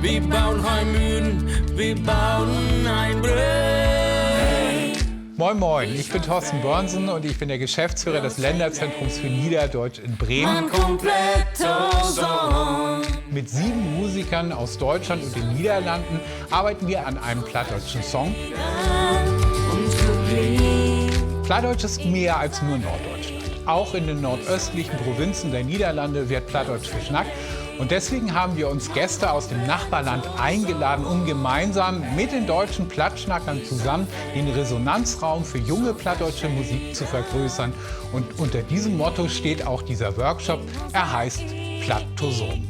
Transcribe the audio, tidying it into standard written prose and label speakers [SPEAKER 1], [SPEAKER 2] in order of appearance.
[SPEAKER 1] Wir bauen Heimühen, wir bauen ein Brück.
[SPEAKER 2] Moin Moin, ich bin Thorsten Börnsen und ich bin der Geschäftsführer des Länderzentrums für Niederdeutsch in Bremen. Mit 7 Musikern aus Deutschland und den Niederlanden arbeiten wir an einem plattdeutschen Song. Plattdeutsch ist mehr als nur Norddeutschland. Auch in den nordöstlichen Provinzen der Niederlande wird Plattdeutsch geschnackt. Und deswegen haben wir uns Gäste aus dem Nachbarland eingeladen, um gemeinsam mit den deutschen Plattschnackern zusammen den Resonanzraum für junge plattdeutsche Musik zu vergrößern. Und unter diesem Motto steht auch dieser Workshop. Er heißt Platt to Song.